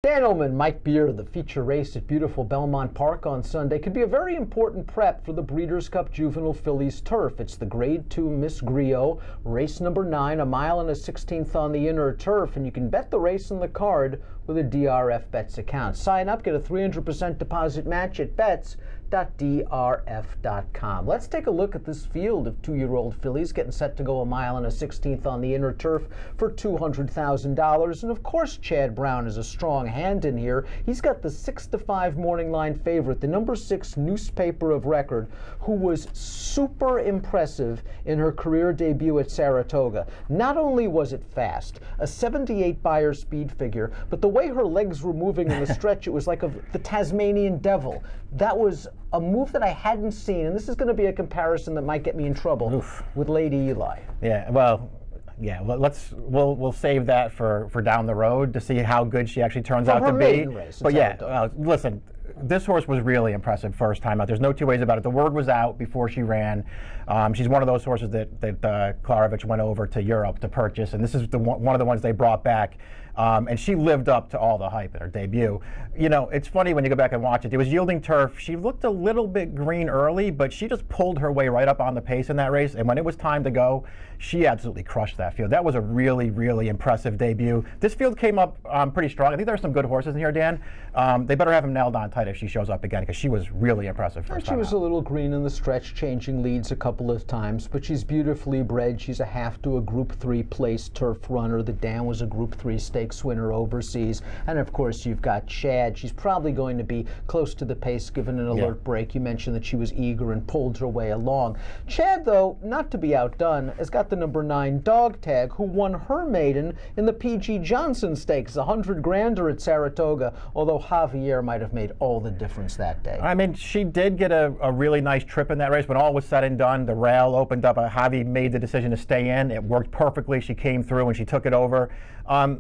Dan Illman, Mike Beer, the feature race at beautiful Belmont Park on Sunday could be a very important prep for the Breeders' Cup Juvenile Fillies turf. It's the Grade 2 Miss Grillo, race number 9, 1 mile and a 16th on the inner turf, and you can bet the race on the card with a DRF Bets account. Sign up, get a 300% deposit match at bets.drf.com. Let's take a look at this field of 2-year-old fillies getting set to go 1 mile and a 16th on the inner turf for $200,000. And of course, Chad Brown is a strong hand in here. He's got the 6-5 morning line favorite, the number 6 newspaper of record, who was super impressive in her career debut at Saratoga. Not only was it fast, a 78 Beyer speed figure, but the way her legs were moving in the stretch, it was like the Tasmanian devil. That was a move that I hadn't seen, and this is going to be a comparison that might get me in trouble with Lady Eli. Yeah, well, we'll save that for down the road to see how good she actually turns out to be. But yeah, listen, this horse was really impressive first time out. There's no two ways about it. The word was out before she ran. She's one of those horses that Klarovich went over to Europe to purchase, and this is one of the ones they brought back. And she lived up to all the hype in her debut. You know, it's funny when you go back and watch it. It was yielding turf. She looked a little bit green early, but she just pulled her way right up on the pace in that race. And when it was time to go, she absolutely crushed that field. That was a really, really impressive debut. This field came up pretty strong. I think there's some good horses in here, Dan. They better have them nailed on tight if she shows up again, because she was really impressive first time. She was a little green in the stretch, changing leads a couple of times, but she's beautifully bred. She's a half to a Group 3 place turf runner. The Dan was a Group 3 stakes winner overseas. And of course, you've got Chad. She's probably going to be close to the pace given an alert break. You mentioned that she was eager and pulled her way along. Chad, though, not to be outdone, has got the number 9 Dog Tag, who won her maiden in the P.G. Johnson Stakes, a 100-grander at Saratoga, although Javier might have made all the difference that day. I mean, she did get a really nice trip in that race. When all was said and done, the rail opened up. Javi made the decision to stay in. It worked perfectly. She came through and she took it over. I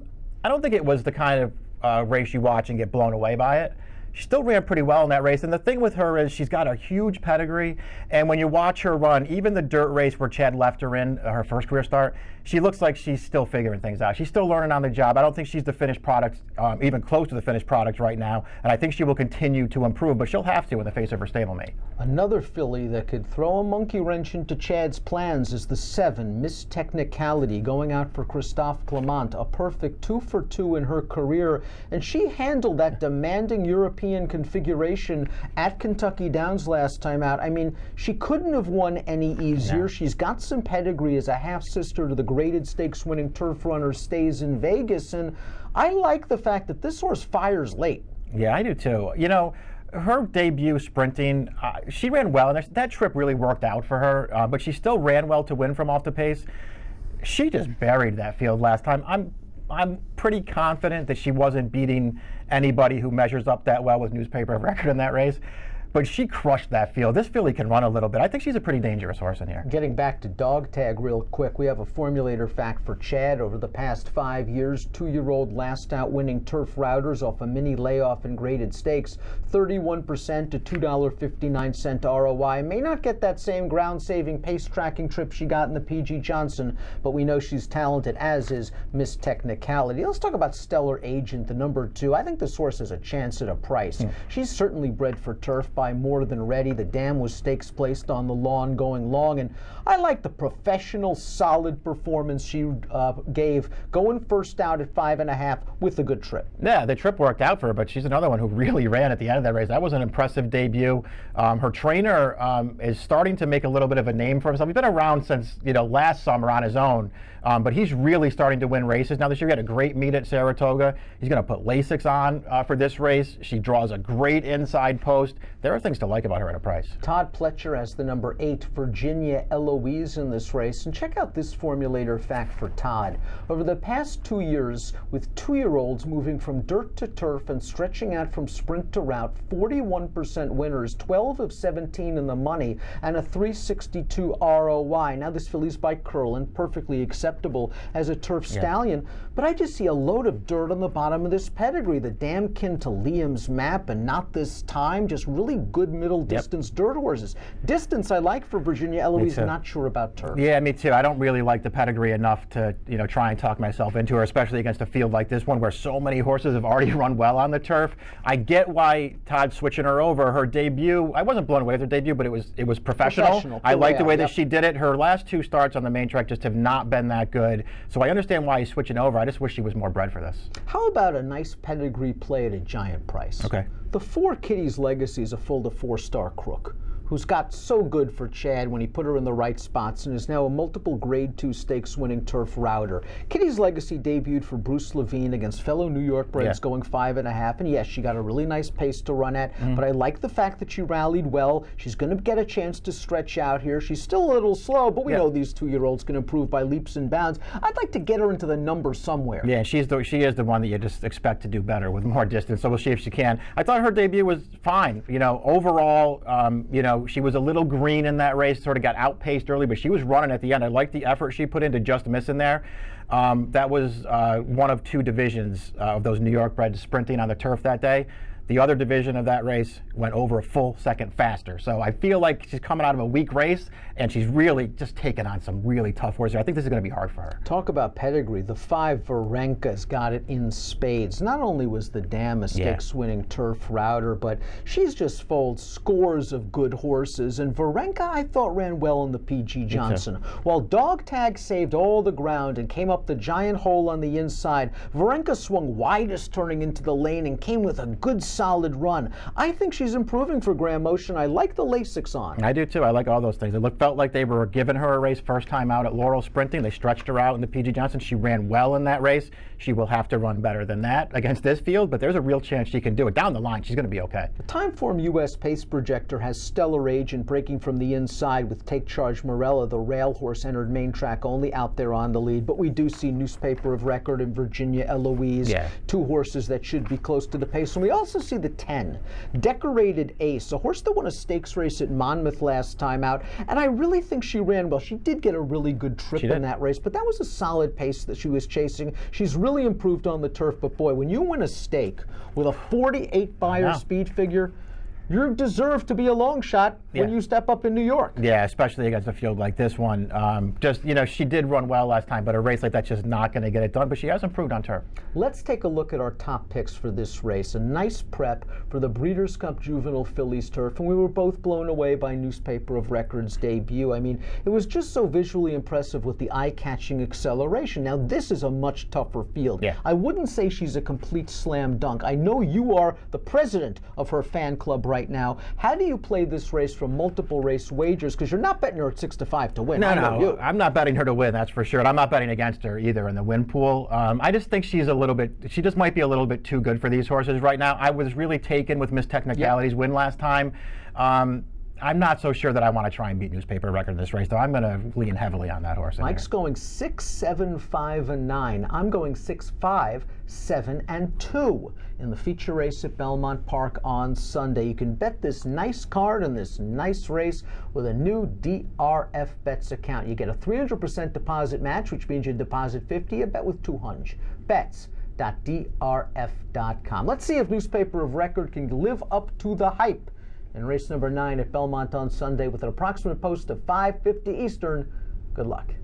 don't think it was the kind of race you watch and get blown away by it. She still ran pretty well in that race, and the thing with her is she's got a huge pedigree, and when you watch her run, even the dirt race where Chad left her in her first career start, she looks like she's still figuring things out. She's still learning on the job. I don't think she's the finished product, even close to the finished product right now, and I think she will continue to improve, but she'll have to in the face of her stablemate. Another filly that could throw a monkey wrench into Chad's plans is the 7 Miss Technicality, going out for Christophe Clement, a perfect 2 for 2 in her career, and she handled that demanding European configuration at Kentucky Downs last time out. I mean, she couldn't have won any easier. No. She's got some pedigree as a half-sister to the graded stakes winning turf runner Stays in Vegas, and I like the fact that this horse fires late. Yeah, I do too. You know, her debut sprinting, she ran well, and that trip really worked out for her, but she still ran well to win from off the pace. She just buried that field last time. I'm pretty confident that she wasn't beating anybody who measures up that well with newspaper of record in that race. But she crushed that field. This filly can run a little bit. I think she's a pretty dangerous horse in here. Getting back to Dog Tag real quick, we have a formulator fact for Chad. Over the past 5 years, 2-year-old last out winning turf routers off a mini layoff in graded stakes, 31% to $2.59 ROI. May not get that same ground-saving pace tracking trip she got in the P.G. Johnson, but we know she's talented, as is Miss Technicality. Let's talk about Stellar Agent, the number 2. I think this horse has a chance at a price. She's certainly bred for turf by more than ready. The dam was stakes placed on the lawn going long, and I like the professional, solid performance she gave, going first out at 5.5 with a good trip. Yeah, the trip worked out for her, but she's another one who really ran at the end of that race. That was an impressive debut. Her trainer is starting to make a little bit of a name for himself. He's been around since, you know, last summer on his own, but he's really starting to win races. Now this year he had a great meet at Saratoga. He's going to put Lasix on for this race. She draws a great inside post. There are things to like about her at a price. Todd Pletcher has the number 8 Virginia Eloise in this race. And check out this formulator fact for Todd. Over the past 2 years, with 2-year-olds moving from dirt to turf and stretching out from sprint to route, 41% winners, 12 of 17 in the money, and a 362 ROI. Now this filly's by Curlin, perfectly acceptable as a turf stallion, but I just see a load of dirt on the bottom of this pedigree. The dam kin to Liam's Map, and Not This Time, just really good middle distance dirt horses. Distance I like for Virginia Aloise, not sure about turf. Yeah, me too. I don't really like the pedigree enough to, try and talk myself into her, especially against a field like this one where so many horses have already run well on the turf. I get why Todd's switching her over. Her debut, I wasn't blown away with her debut, but it was professional. I like the way that she did it. Her last 2 starts on the main track just have not been that good. So I understand why he's switching over. I just wish she was more bred for this. How about a nice pedigree play at a giant price? Okay. The 4 Kitty's Legacy is a full to 4-star crook who's got so good for Chad when he put her in the right spots and is now a multiple Grade 2 stakes winning turf router. Kitty's Legacy debuted for Bruce Levine against fellow New York breds going 5.5, and yes, she got a really nice pace to run at, but I like the fact that she rallied well. She's going to get a chance to stretch out here. She's still a little slow, but we know these 2-year-olds can improve by leaps and bounds. I'd like to get her into the number somewhere. Yeah, she is the one that you just expect to do better with more distance, so we'll see if she can. I thought her debut was fine. Overall, she was a little green in that race, sort of got outpaced early, but she was running at the end. I liked the effort she put into just missing there. That was one of 2 divisions of those New York breds sprinting on the turf that day. The other division of that race went over a full second faster. So I feel like she's coming out of a weak race, and she's really just taking on some really tough horses. I think this is going to be hard for her. Talk about pedigree. The 5 Varenka's got it in spades. Not only was the dam a stakes-winning turf router, but she's just foaled scores of good horses. And Varenka, I thought, ran well in the P.G. Johnson. While Dog Tag saved all the ground and came up the giant hole on the inside, Varenka swung widest turning into the lane and came with a good solid run. I think she's improving for Graham Motion. I like the Lasix on. I do too. I like all those things. It felt like they were giving her a race first time out at Laurel Sprinting. They stretched her out in the P.G. Johnson. She ran well in that race. She will have to run better than that against this field, but there's a real chance she can do it. Down the line, she's going to be okay. The Timeform U.S. Pace Projector has stellar age and breaking from the inside with Take Charge Morella, the rail horse, entered main track only, out there on the lead. But we do see Newspaper of Record and Virginia Eloise, 2 horses that should be close to the pace. And we also see the 10, Decorated Ace, a horse that won a stakes race at Monmouth last time out, and I really think she ran well. She did get a really good trip in that race, but that was a solid pace that she was chasing. She's really improved on the turf, but boy, when you win a stake with a 48 buyer speed figure, you deserve to be a long shot when you step up in New York. Yeah, especially against a field like this one. She did run well last time, but a race like that's just not going to get it done. But she has improved on turf. Let's take a look at our top picks for this race. A nice prep for the Breeders' Cup Juvenile Fillies turf, and we were both blown away by Newspaper of Record's debut. I mean, it was just so visually impressive with the eye-catching acceleration. Now, this is a much tougher field. I wouldn't say she's a complete slam dunk. I know you are the president of her fan club right now. How do you play this race from multiple race wagers? Because you're not betting her at 6-5 to win. No, I'm not betting her to win, that's for sure. And I'm not betting against her either in the win pool. I just think she just might be a little bit too good for these horses right now. I was really taken with Miss Technicality's win last time. I'm not so sure that I want to try and beat Newspaper Record in this race, though. I'm going to lean heavily on that horse. Mike's going 6, 7, 5, and 9. I'm going 6, 5, 7, and 2 in the feature race at Belmont Park on Sunday. You can bet this nice card and this nice race with a new DRF Bets account. You get a 300% deposit match, which means you deposit $50, you bet with $200. Bets.drf.com. Let's see if Newspaper of Record can live up to the hype in race number 9 at Belmont on Sunday with an approximate post of 5:50 Eastern. Good luck.